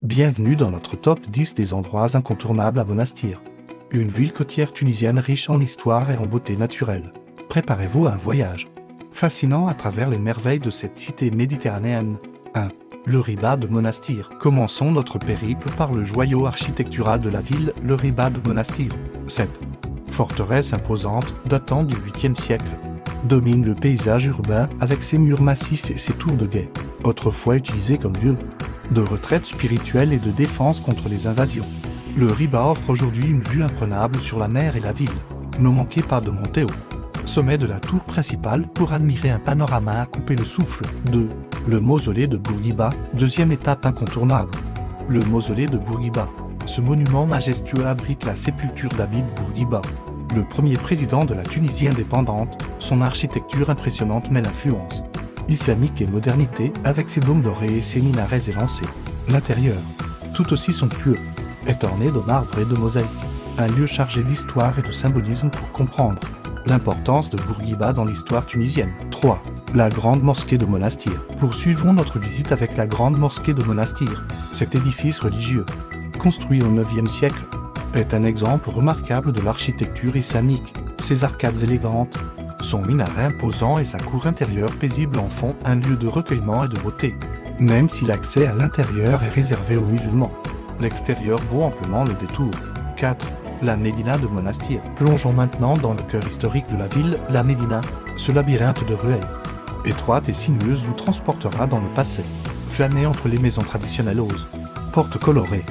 Bienvenue dans notre top 10 des endroits incontournables à Monastir. Une ville côtière tunisienne riche en histoire et en beauté naturelle. Préparez-vous à un voyage fascinant à travers les merveilles de cette cité méditerranéenne. 1. Le Riba de Monastir. Commençons notre périple par le joyau architectural de la ville, le Riba de Monastir. 7. Forteresse imposante, datant du 8e siècle. Domine le paysage urbain avec ses murs massifs et ses tours de guet, autrefois utilisés comme lieu de retraite spirituelle et de défense contre les invasions. Le Riba offre aujourd'hui une vue imprenable sur la mer et la ville. Ne manquez pas de monter au sommet de la tour principale pour admirer un panorama à couper le souffle. 2. Le mausolée de Bourguiba, deuxième étape incontournable. Le mausolée de Bourguiba. Ce monument majestueux abrite la sépulture d'Habib Bourguiba, le premier président de la Tunisie indépendante. Son architecture impressionnante mêle influence islamique et modernité avec ses dômes dorés et ses minarets élancés. L'intérieur, tout aussi somptueux, est orné de marbre et de mosaïques. Un lieu chargé d'histoire et de symbolisme pour comprendre l'importance de Bourguiba dans l'histoire tunisienne. 3. La grande mosquée de Monastir. Poursuivons notre visite avec la grande mosquée de Monastir. Cet édifice religieux, construit au 9e siècle, est un exemple remarquable de l'architecture islamique. Ses arcades élégantes, son minaret imposant et sa cour intérieure paisible en font un lieu de recueillement et de beauté. Même si l'accès à l'intérieur est réservé aux musulmans, l'extérieur vaut amplement le détour. 4. La Médina de Monastir. Plongeons maintenant dans le cœur historique de la ville, la Médina. Ce labyrinthe de ruelles étroites et sinueuses vous transportera dans le passé. Flânez entre les maisons traditionnelles aux portes colorées.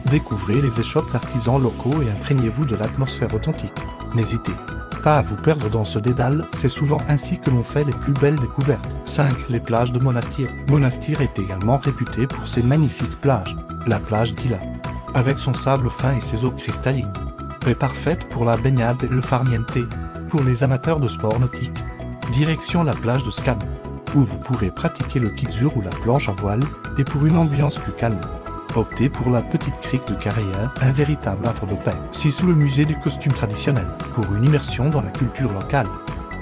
Découvrez les échoppes d'artisans locaux et imprégnez-vous de l'atmosphère authentique. N'hésitez pas à vous perdre dans ce dédale, c'est souvent ainsi que l'on fait les plus belles découvertes. 5. Les plages de Monastir. Monastir est également réputé pour ses magnifiques plages. La plage d'Ila, avec son sable fin et ses eaux cristallines, est parfaite pour la baignade et le farniente. Pour les amateurs de sport nautique, direction la plage de Scan, où vous pourrez pratiquer le kitesurf ou la planche à voile, et pour une ambiance plus calme, optez pour la petite crique de Carrière, un véritable havre de paix. 6. Le musée du costume traditionnel. Pour une immersion dans la culture locale,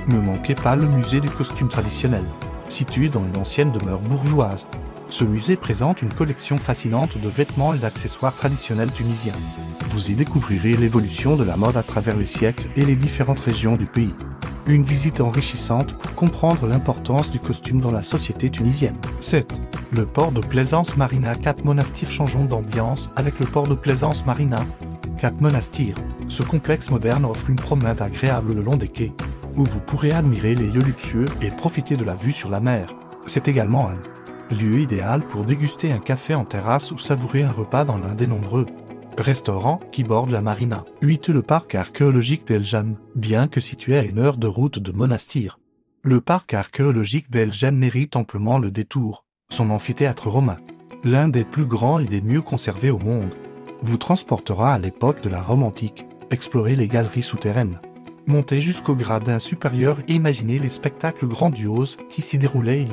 ne manquez pas le musée du costume traditionnel, situé dans une ancienne demeure bourgeoise. Ce musée présente une collection fascinante de vêtements et d'accessoires traditionnels tunisiens. Vous y découvrirez l'évolution de la mode à travers les siècles et les différentes régions du pays. Une visite enrichissante pour comprendre l'importance du costume dans la société tunisienne. 7. Le port de plaisance Marina Cap Monastir. Changeons d'ambiance avec le port de plaisance Marina Cap Monastir. Ce complexe moderne offre une promenade agréable le long des quais, où vous pourrez admirer les lieux luxueux et profiter de la vue sur la mer. C'est également un lieu idéal pour déguster un café en terrasse ou savourer un repas dans l'un des nombreux restaurants qui bordent la marina. 8. Le parc archéologique d'El Jem. Bien que situé à 1 heure de route de Monastir, le parc archéologique d'El Jem mérite amplement le détour. Son amphithéâtre romain, l'un des plus grands et des mieux conservés au monde, vous transportera à l'époque de la Rome antique. Explorez les galeries souterraines, montez jusqu'au gradin supérieur et imaginez les spectacles grandioses qui s'y déroulaient il y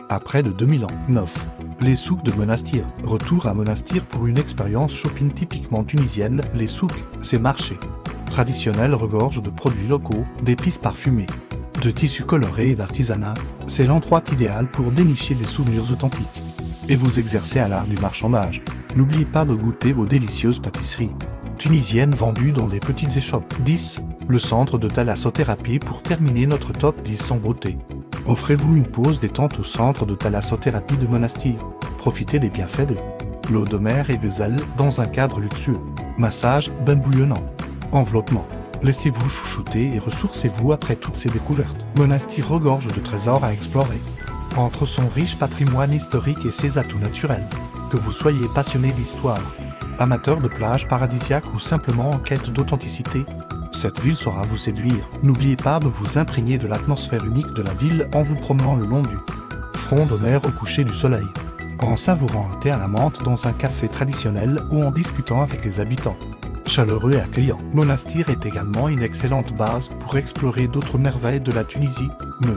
a près de 2000 ans. 9. Les souks de Monastir. Retour à Monastir pour une expérience shopping typiquement tunisienne. Les souks, ces marchés traditionnels regorgent de produits locaux, d'épices parfumées, de tissus colorés et d'artisanat. C'est l'endroit idéal pour dénicher des souvenirs authentiques et vous exercer à l'art du marchandage. N'oubliez pas de goûter vos délicieuses pâtisseries tunisiennes vendues dans des petites échoppes. 10. Le centre de thalassothérapie. Pour terminer notre top 10 en beauté, offrez-vous une pause détente au centre de thalassothérapie de Monastir. Profitez des bienfaits de l'eau de mer et des ailes dans un cadre luxueux. Massage, bain bouillonnant, enveloppement. Laissez-vous chouchouter et ressourcez-vous après toutes ces découvertes. Monastir regorge de trésors à explorer. Entre son riche patrimoine historique et ses atouts naturels, que vous soyez passionné d'histoire, amateur de plages paradisiaques ou simplement en quête d'authenticité, cette ville saura vous séduire. N'oubliez pas de vous imprégner de l'atmosphère unique de la ville en vous promenant le long du front de mer au coucher du soleil, en savourant un thé à la menthe dans un café traditionnel ou en discutant avec les habitants chaleureux et accueillants. Monastir est également une excellente base pour explorer d'autres merveilles de la Tunisie. Ne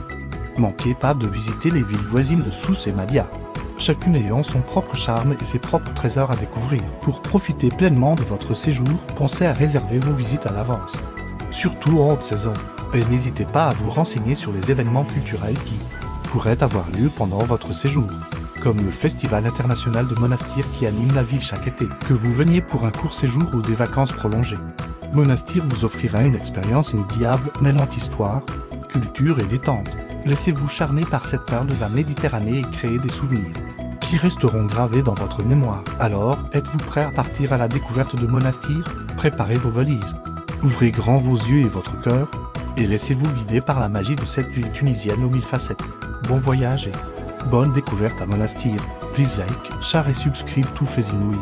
manquez pas de visiter les villes voisines de Sousse et Madia, chacune ayant son propre charme et ses propres trésors à découvrir. Pour profiter pleinement de votre séjour, pensez à réserver vos visites à l'avance, surtout en haute saison, et n'hésitez pas à vous renseigner sur les événements culturels qui pourraient avoir lieu pendant votre séjour, comme le Festival international de Monastir qui anime la ville chaque été. Que vous veniez pour un court séjour ou des vacances prolongées, Monastir vous offrira une expérience inoubliable mêlant histoire, culture et détente. Laissez-vous charmer par cette perle de la Méditerranée et créer des souvenirs qui resteront gravés dans votre mémoire. Alors, êtes-vous prêt à partir à la découverte de Monastir? Préparez vos valises. Ouvrez grand vos yeux et votre cœur, et laissez-vous guider par la magie de cette ville tunisienne aux mille facettes. Bon voyage et bonne découverte à Monastir. Please like, share et subscribe to Faisinouï.